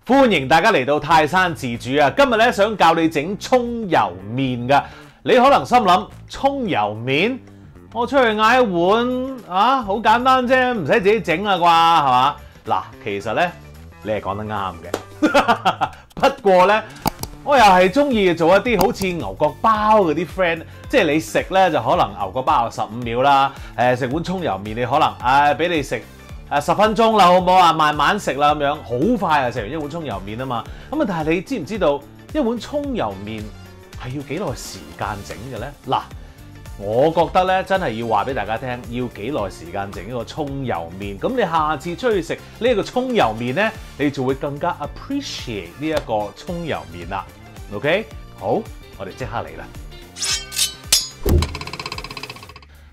歡迎大家嚟到泰山自煮啊！今日咧想教你整葱油麵㗎。你可能心諗葱油麵，我出去嗌一碗啊，好簡單啫，唔使自己整啦啩，係嘛？嗱，其實咧你係講得啱嘅，不過咧我又係中意做一啲好似牛角包嗰啲 friend， 即係你食咧就可能牛角包有15秒啦，食碗葱油麵你可能俾你食。10分鐘啦，好唔好啊？慢慢食啦，咁樣好快啊！食完一碗葱油麵啊嘛。咁啊，但係你知唔知道一碗葱油麵係要幾耐時間整嘅咧？嗱，我覺得咧真係要話俾大家聽，要幾耐時間整一個葱油麵。咁你下次出去食呢一個葱油麵咧，你就會更加 appreciate 呢一個葱油麵啦。OK， 好，我哋即刻嚟啦。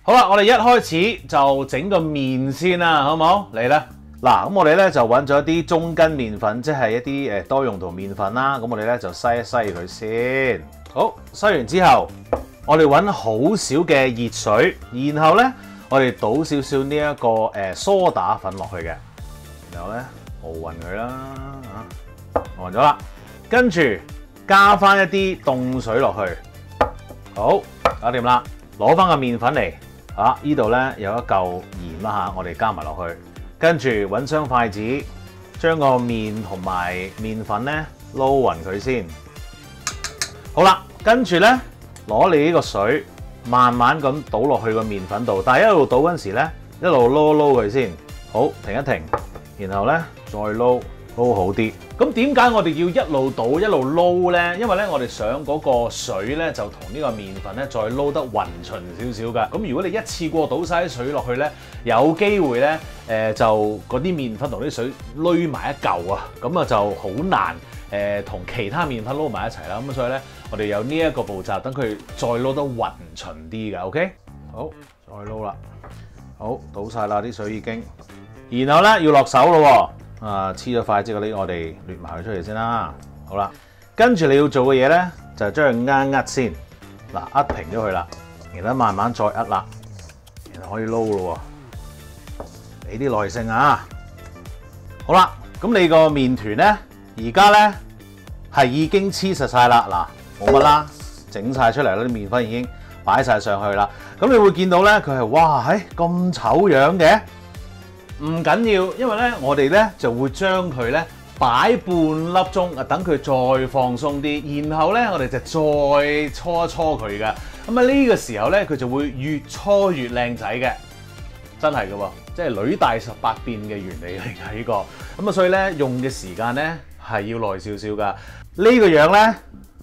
好啦，我哋一開始就整個麵先啦，好唔好？嚟啦！嗱，咁我哋咧就揾咗一啲中筋麵粉，即係一啲多用途麵粉啦。咁我哋咧就篩一篩佢先。好，篩完之後，我哋揾好少嘅熱水，然後咧我哋倒少少呢一個梳打粉落去嘅，然後咧熬勻佢啦，熬勻咗啦，跟住加翻一啲凍水落去，好，搞掂啦，攞翻個麵粉嚟。呢度咧有一嚿鹽啦嚇，我哋加埋落去，跟住揾雙筷子，將個麵同埋麵粉咧撈勻佢先。好啦，跟住咧攞你呢個水，慢慢咁倒落去個麵粉度，但係一路倒嗰陣時咧，一路撈佢先。好，停一停，然後咧再撈好啲。咁點解我哋要一路倒一路撈咧？因為咧我哋想嗰個水咧就同呢個麵粉咧再撈得勻循少少㗎。咁如果你一次過倒晒啲水落去咧，有機會咧就嗰啲麵粉同啲水撈埋一嚿啊，咁啊就好難同其他麵粉撈埋一齊啦。咁所以咧我哋有呢一個步驟，等佢再撈得勻循啲㗎。OK， 好，再撈啦。好，倒晒啦啲水已經，然後咧要落手咯喎。黐咗筷子嗰啲，我哋掠埋佢出嚟先啦。好啦，跟住你要做嘅嘢咧，就係將佢壓先。嗱，壓平咗佢啦，然後慢慢再壓啦，然後可以撈咯喎。俾啲耐性啊！好啦，咁你個麵團咧，而家咧係已經黐實晒啦。嗱，冇乜啦，整晒出嚟啦，啲麵粉已經擺晒上去啦。咁你會見到咧，佢係哇，咁醜樣嘅。唔緊要，因為咧我哋咧就會將佢咧擺半粒鐘啊，等佢再放鬆啲，然後咧我哋就再搓一搓佢嘅。咁啊呢個時候咧佢就會越搓越靚仔嘅，真係嘅喎，即係女大18變嘅原理嚟㗎呢個。咁啊所以咧用嘅時間咧係要耐少少㗎。呢個樣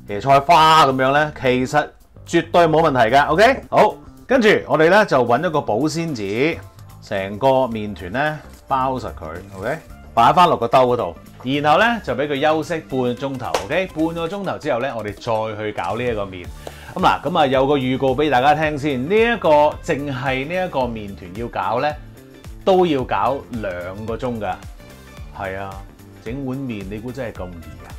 咧椰菜花咁樣咧，其實絕對冇問題㗎。OK， 好，跟住我哋咧就揾一個保鮮紙。成個麵團咧包實佢 ，OK， 擺翻落個兜嗰度，然後咧就俾佢休息半個鐘頭 ，OK， 半個鐘頭之後咧，我哋再去搞呢一個麵。咁啊有個預告俾大家聽先，呢一個淨係呢一個麵團要搞咧，都要搞2個鐘㗎。係啊，整碗麵你估真係咁易啊？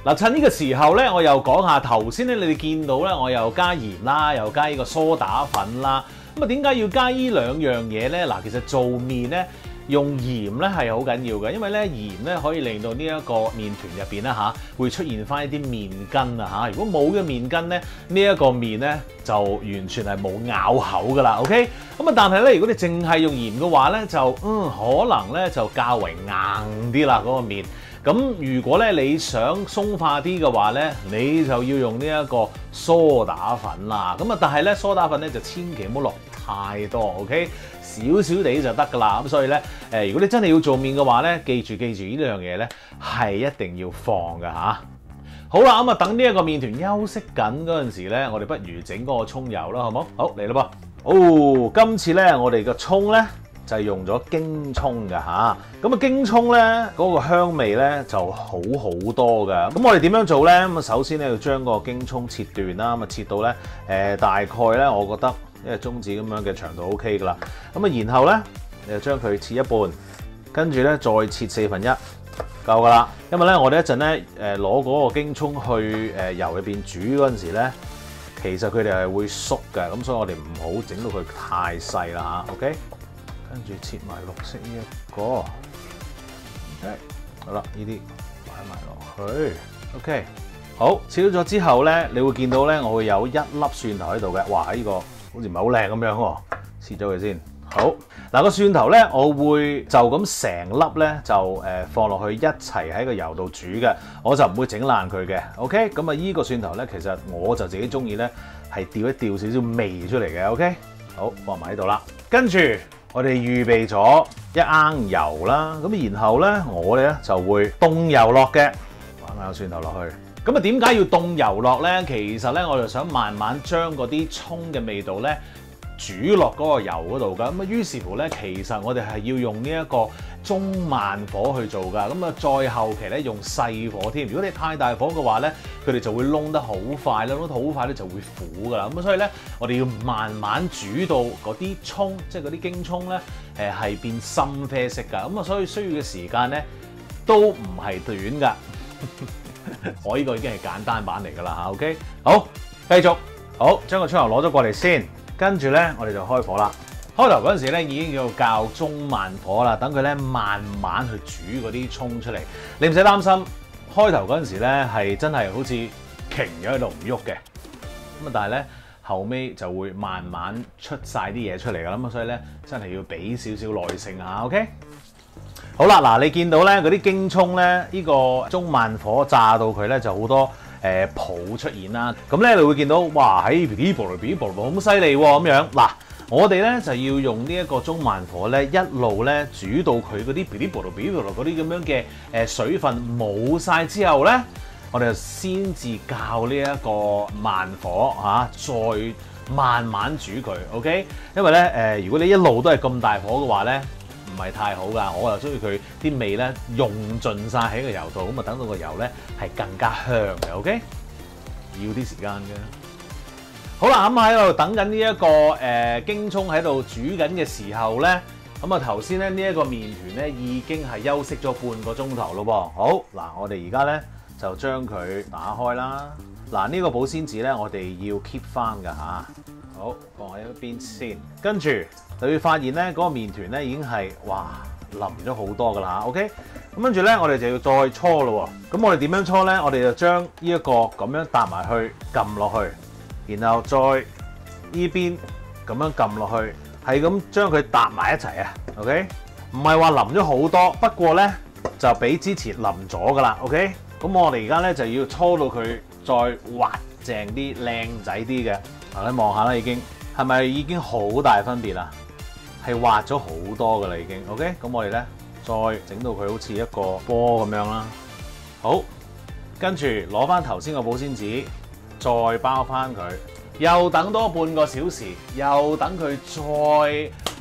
嗱，趁呢個時候咧，我又講下頭先咧，你哋見到咧，我又加鹽啦，又加呢個梳打粉啦。咁啊，點解要加呢2樣嘢咧？嗱，其實做麵咧用鹽咧係好緊要嘅，因為咧鹽咧可以令到呢一個麵團入邊咧會出現翻一啲麵筋啊嚇。如果冇嘅麵筋咧，呢一個麵咧就完全係冇咬口噶啦。OK， 咁啊，但係咧如果你淨係用鹽嘅話咧，就可能咧就較為硬啲啦嗰個麵。咁如果咧你想鬆化啲嘅話咧，你就要用呢一個梳打粉啦。咁啊，但係咧梳打粉咧就千祈唔好落太多 ，OK， 少少地就得噶啦。咁所以咧，如果你真係要做麵嘅話咧，記住呢樣嘢咧係一定要放㗎嚇。好啦，咁啊等呢一個麵團休息緊嗰陣時咧，我哋不如整嗰個葱油啦，好冇？好，嚟啦噃。今次咧我哋個葱咧就係用咗京葱㗎嚇，咁啊京葱咧嗰個香味咧就好多㗎。咁我哋點樣做咧？咁啊首先咧要將個京葱切段啦，咁啊切到咧大概咧我覺得一個中指咁樣嘅長度 OK 㗎啦。咁啊然後咧你就將佢切一半，跟住咧再切1/4，夠㗎啦。因為咧我哋一陣咧攞嗰個京葱去油入邊煮嗰陣時咧，其實佢哋係會縮嘅，咁所以我哋唔好整到佢太細啦嚇。OK。跟住切埋綠色呢一個，好啦，呢啲擺擺埋落去。OK， 好，切咗之後咧，你會見到咧，我會有一粒蒜頭喺度嘅。哇，呢個好似唔係好靚咁樣喎，切咗佢先。好，嗱個蒜頭咧，我會就咁成粒咧就放落去一齊喺個油度煮嘅，我就唔會整爛佢嘅。OK， 咁啊依個蒜頭咧，其實我就自己中意咧係調一調少少味出嚟嘅。OK， 好，放埋喺度啦。跟住我哋預備咗一罌油啦，咁然後咧我哋咧就會凍油落嘅，擺埋個蒜頭落去。咁啊點解要凍油落咧？其實咧我就想慢慢將嗰啲葱嘅味道咧煮落嗰個油嗰度㗎，咁啊於是乎咧，其實我哋係要用呢一個中慢火去做㗎，咁啊再後期咧用細火添。如果你太大火嘅話咧，佢哋就會燶得好快啦，燶得好快咧就會苦㗎啦。咁所以咧，我哋要慢慢煮到嗰啲葱，即係嗰啲京葱咧，係變深啡色㗎。咁啊，所以需要嘅時間咧都唔係短㗎。我呢個已經係簡單版嚟㗎啦嚇。OK， 好，繼續，好，將個葱油攞咗過嚟先。跟住咧，我哋就開火啦。開頭嗰陣時咧，已經要較中慢火啦，等佢咧慢慢去煮嗰啲葱出嚟。你唔使擔心，開頭嗰陣時咧係真係好似擎咗喺度唔喐嘅。咁啊，但係咧後尾就會慢慢出晒啲嘢出嚟㗎啦。咁所以咧真係要俾少少耐性嚇。OK， 好啦，嗱你見到咧嗰啲京葱咧，呢個中慢火炸到佢咧就好多泡出現啦，咁咧你會見到哇喺嗶啵嗶啵啵咁犀利喎咁樣。嗱，我哋咧就要用呢一個中慢火咧，一路咧煮到佢嗰啲嗶啵嗶啵嗰啲咁樣嘅水分冇晒之後咧，我哋就先至較呢一個慢火嚇，再慢慢煮佢。OK， 因為咧如果你一路都係咁大火嘅話咧，唔係太好㗎，我就中意佢啲味咧用盡晒喺個油度，咁啊等到個油咧係更加香嘅。OK， 要啲時間嘅。好啦，咁喺度等緊呢一個京葱喺度煮緊嘅時候咧，咁啊頭先咧呢一個麵團咧已經係休息咗半個鐘頭咯噃。好嗱，我哋而家咧就將佢打開啦。嗱，呢個保鮮紙咧，我哋要 keep 翻㗎嚇。好，放喺一邊先，跟住你會發現咧嗰個麵團咧已經係哇腍咗好多㗎啦。OK， 咁跟住咧我哋就要再搓咯喎。咁我哋點樣搓咧？我哋就將呢一個咁樣搭埋去撳落去，然後再呢邊咁樣撳落去，係咁將佢搭埋一齊啊。OK， 唔係話腍咗好多，不過咧就比之前腍咗㗎啦。OK， 咁我哋而家咧就要搓到佢再滑淨啲、靚仔啲嘅。嗱，你望下啦，已經係咪已經好大分別啦？係滑咗好多噶啦，已經。OK， 咁我哋咧再整到佢好似一個波咁樣啦。好，跟住攞翻頭先個保鮮紙，再包翻佢，又等多半個小時，又等佢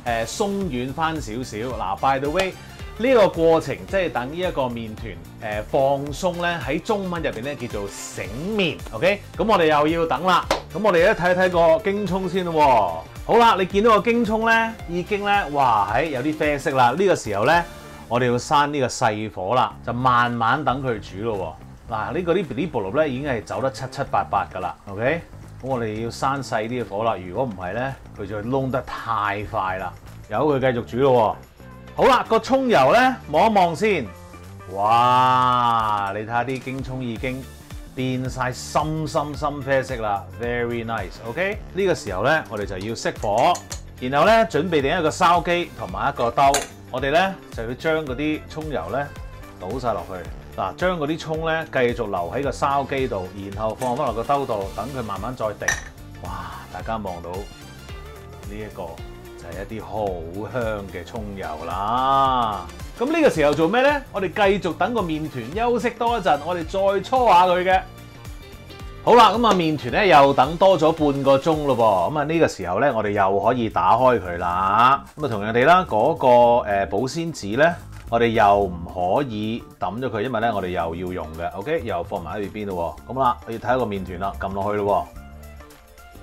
再鬆軟翻少少。嗱，by the way，呢個過程即係等呢一個麵團放鬆咧，喺中文入邊咧叫做醒麵。OK， 咁我哋又要等啦。咁我哋咧睇睇個京葱先咯。好啦，你見到個京葱咧已經咧哇係有啲啡色啦。呢個時候咧，我哋要閂呢個細火啦，就慢慢等佢煮咯。嗱，呢個啲嗶哩啵嚕咧已經係走得七七八八噶啦。OK， 咁我哋要閂細啲嘅火啦。如果唔係咧，佢就燶得太快啦。由佢繼續煮咯。好啦，個葱油咧望一望先。哇！你睇下啲京葱已經變晒深啡色啦 ，very nice。OK， 呢個時候咧，我哋就要熄火，然後咧準備定一個燒機同埋一個兜，我哋咧就要將嗰啲葱油咧倒晒落去。嗱，將嗰啲葱咧繼續留喺個燒機度，然後放翻落個兜度，等佢慢慢再滴。哇！大家望到呢一個就係一啲好香嘅葱油啦。咁呢個時候做咩咧？我哋繼續等個麵團休息多一陣，我哋再搓下佢嘅。好啦，咁啊麵團咧又等多咗半個鐘咯噃。咁啊呢個時候咧，我哋又可以打開佢啦。咁啊同樣地啦，嗰個保鮮紙咧，我哋又唔可以抌咗佢，因為咧我哋又要用嘅。OK， 又放埋喺邊咯。咁啦，我要睇下個麵團啦，撳落去咯。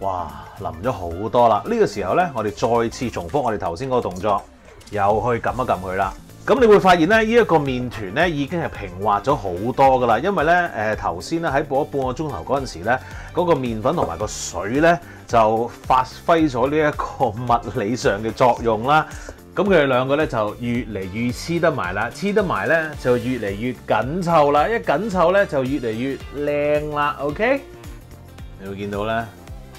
哇，腍咗好多啦！呢個時候咧，我哋再次重複我哋頭先嗰個動作，又去撳一撳佢啦。咁你會發現咧，呢一個麵團咧已經係平滑咗好多噶啦，因為咧頭先咧喺播咗半個鐘頭嗰陣時咧，嗰個麵粉同埋個水咧就發揮咗呢一個物理上嘅作用啦。咁佢哋兩個咧就越嚟越黐得埋啦，黐得埋咧就越嚟越緊湊啦，一緊湊咧就越嚟越靚啦。OK， 你會見到咧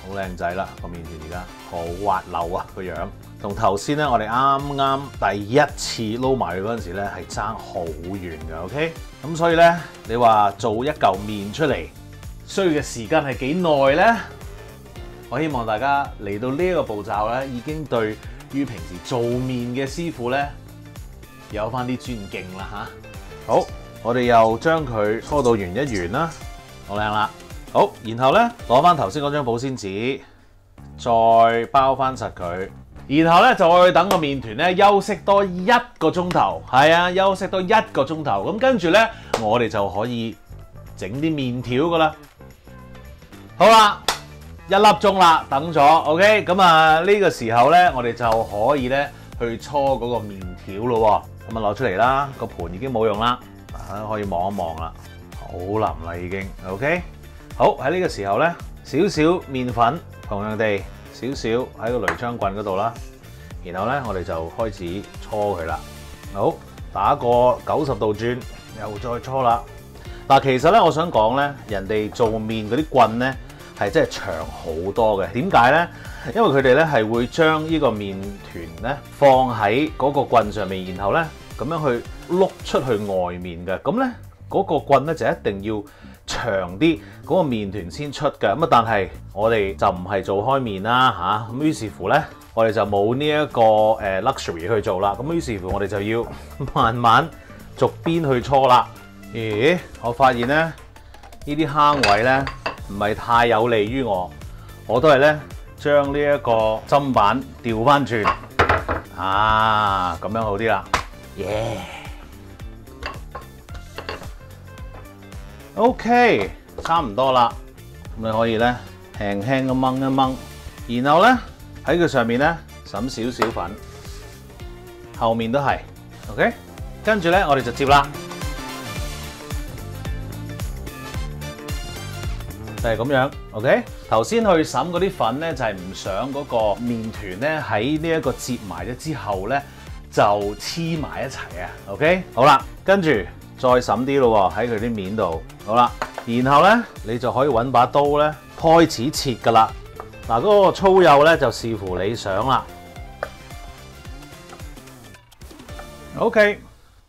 好靚仔啦，個麵團而家好滑溜啊個樣，同頭先咧我哋啱啱第一次撈埋佢嗰陣時咧係爭好遠嘅。OK， 咁所以咧你話做一嚿麵出嚟需要嘅時間係幾耐咧？我希望大家嚟到呢一個步驟咧，已經對於平時做麵嘅師傅咧有翻啲尊敬啦嚇。好，我哋又將佢搓到圓一圓啦，好靚啦。好，然後咧攞翻頭先嗰張保鮮紙，再包翻實佢，然後咧再等個麵團咧休息多1個鐘頭。係啊，休息多1個鐘頭。咁跟住咧，我哋就可以整啲麵條噶啦。好啦。1粒鐘啦，等咗 ，OK， 咁啊呢個時候咧，我哋就可以咧去搓嗰個麵條咯。咁啊攞出嚟啦，個盤已經冇用啦，大家可以望一望啦，好腍啦已經 ，OK。好，喺呢個時候咧，少少麵粉，同樣地少少喺個雷槍棍嗰度啦，然後咧我哋就開始搓佢啦。好，打個90度轉，又再搓啦。嗱，其實咧我想講咧，人哋做麵嗰啲棍咧，係真係長好多嘅，點解呢？因為佢哋咧係會將呢個麵團咧放喺嗰個棍上面，然後咧咁樣去碌出去外面嘅。咁咧嗰個棍咧就一定要長啲，嗰個麵團先出嘅。咁啊，但係我哋就唔係做開麵啦嚇，咁於是乎咧，我哋就冇呢一個luxury 去做啦。咁於是乎我哋就要慢慢逐邊去搓啦。咦，我發現咧呢啲坑位咧唔係太有利於我，我都係咧將呢一個砧板調翻轉，咁樣好啲啦。耶、OK， 差唔多啦。咁你可以咧輕輕咁掹一掹，然後咧喺佢上面咧灑少少粉，後面都係 OK。跟住咧我哋就接啦。就係咁樣 ，OK。頭先去滲嗰啲粉咧，就係唔想嗰個麵團咧喺呢一個接埋咗之後咧就黐埋一齊啊 ，OK。好啦，跟住再滲啲咯喺佢啲面度，好啦，然後咧你就可以揾把刀咧開始切噶啦。嗱，嗰個粗幼咧就視乎你想啦。OK，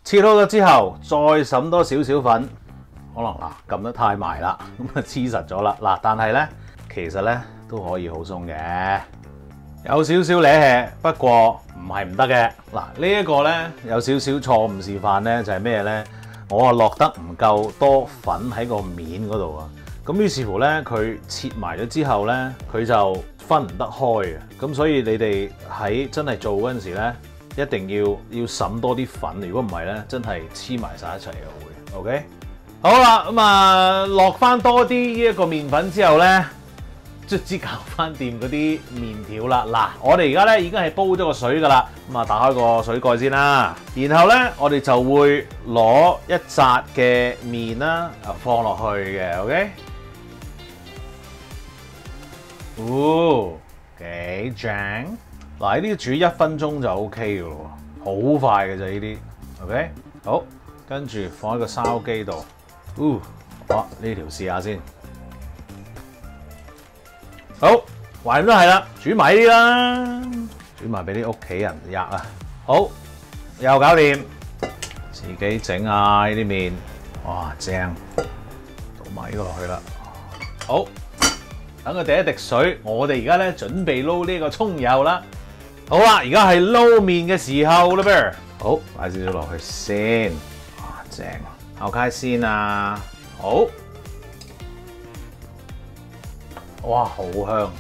切好咗之後，再滲多少少粉。可能撳得太埋啦，咁啊黐實咗啦。嗱，但係咧，其實咧都可以好鬆嘅，有少少咧氣，不過唔係唔得嘅。嗱，呢一個咧有少少錯誤示範咧，就係咩咧？我啊落得唔夠多粉喺個面嗰度啊，咁於是乎咧，佢切埋咗之後咧，佢就分唔得開嘅。咁所以你哋喺真係做嗰陣時咧，一定要滲多啲粉，如果唔係咧，真係黐埋晒一齊嘅會。OK。好啦，咁啊落翻多啲呢一個麵粉之後咧，卒之搞翻掂嗰啲麵條啦。嗱，我哋而家咧已經係煲咗個水噶啦，咁啊打開個水蓋先啦。然後咧，我哋就會攞一紮嘅麵啦，放落去嘅 ，OK。幾正！嗱，呢啲煮1分鐘就 OK 嘅咯，好快嘅啫呢啲 ，OK。好，跟住放喺個燒機度。好，呢條試下先。好，橫掂都係啦，煮埋啲啦，煮埋俾啲屋企人吔啊。好，又搞掂，自己整啊呢啲麵，哇正，倒埋呢個落去啦。好，等佢滴一滴水，我哋而家咧準備撈呢個葱油啦。好啦，而家係撈麵嘅時候啦噃。好，擺少少落去先，哇正。烤開先啊，好，哇，好香，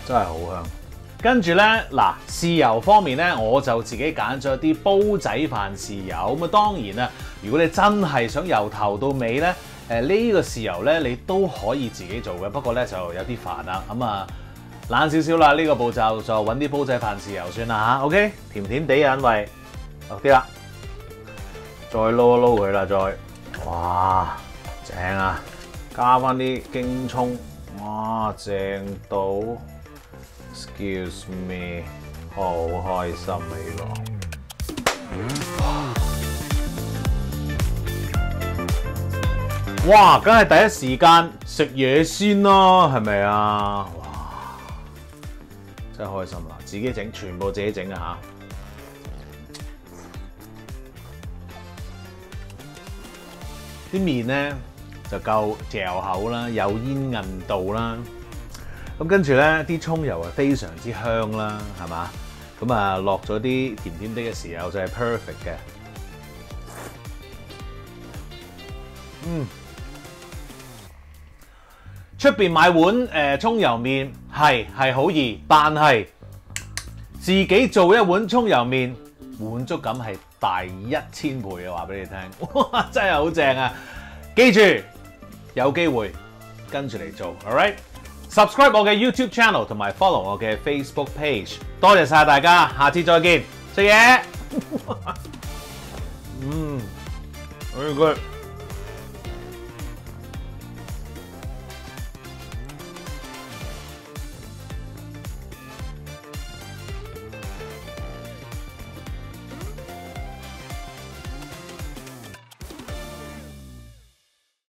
真係好香。跟住咧，嗱，豉油方面咧，我就自己揀咗啲煲仔飯豉油。咁啊，當然啦，如果你真係想由頭到尾咧，呢個豉油咧，你都可以自己做嘅。不過咧就有啲煩啦，咁啊懶少少啦。呢個步驟就揾啲煲仔飯豉油算啦嚇。OK， 甜甜地啊，因為落啲啦。再撈一撈佢啦，再，哇，正啊！加翻啲京葱，哇，正到 ，excuse me，好開心啊！呢個，哇！梗係第一時間食嘢先啦，係咪啊？哇！真係開心啦！自己整，全部自己整啊嚇！啲麵咧就夠嚼口啦，有煙韌度啦。咁跟住咧，啲葱油係非常之香啦，係嘛？咁啊，落咗啲甜甜啲嘅豉油就係 perfect 嘅。出邊買碗葱油麵係好易，但係自己做一碗葱油麵，滿足感係大1000倍嘅，話俾你聽，哇！真係好正啊！記住有機會跟住嚟做 ，all right？Subscribe 我嘅 YouTube channel 同埋 follow 我嘅 Facebook page， 多謝晒大家，下次再見，食嘢，very good。